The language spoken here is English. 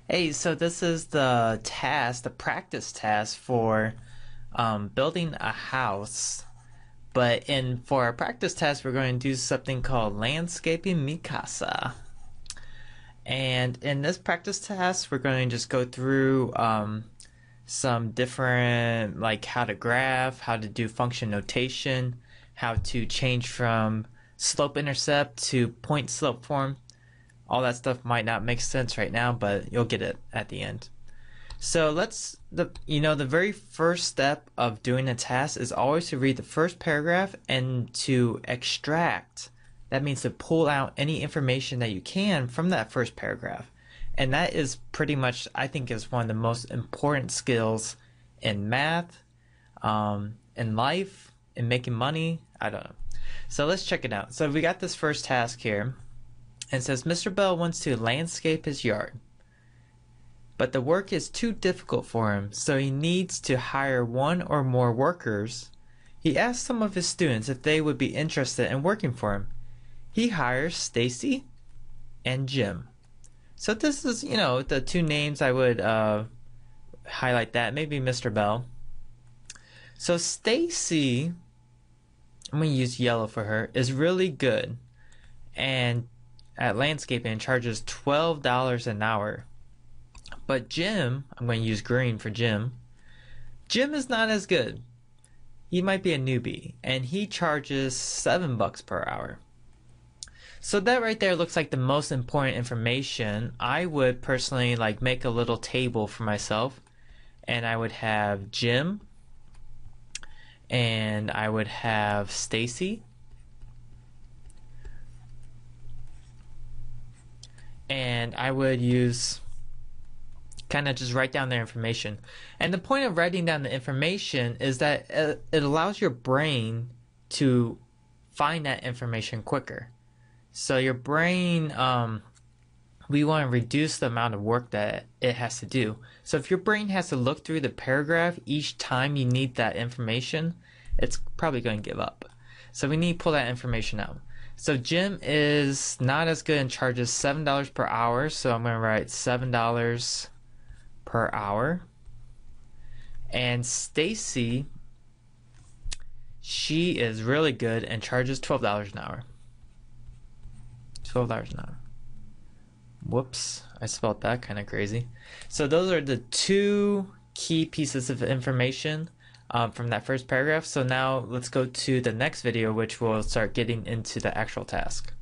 Hey, so this is the task, the practice task for building a house. But for our practice task, we're going to do something called landscaping Mikasa. And in this practice task, we're going to just go through some different, like how to graph, how to do function notation, how to change from slope intercept to point slope form. All that stuff might not make sense right now, but you'll get it at the end. So the very first step of doing a task is always to read the first paragraph and to extract. That means to pull out any information that you can from that first paragraph. And that is pretty much, I think, is one of the most important skills in math, in life, in making money. I don't know. So let's check it out. So we got this first task here. And it says Mr. Bell wants to landscape his yard. But the work is too difficult for him, so he needs to hire one or more workers. He asks some of his students if they would be interested in working for him. He hires Stacy and Jim. So this is, the two names I would highlight that. Maybe Mr. Bell. So Stacy, I'm going to use yellow for her, is really good. And at landscaping charges $12 an hour. But Jim, I'm going to use green for Jim. Jim is not as good. He might be a newbie, and he charges $7 per hour. So that right there looks like the most important information. I would personally make a little table for myself, and I would have Jim, and I would have Stacy, and I would use kind of just write down their information. And the point of writing down the information is that it allows your brain to find that information quicker. So your brain, we want to reduce the amount of work that it has to do. So if your brain has to look through the paragraph each time you need that information, it's probably going to give up. So we need to pull that information out. So Jim is not as good and charges $7 per hour. So I'm going to write $7 per hour. And Stacy, she is really good and charges $12 an hour. $12 an hour. Whoops, I spelled that kind of crazy. So those are the two key pieces of information from that first paragraph. So now let's go to the next video, which will start getting into the actual task.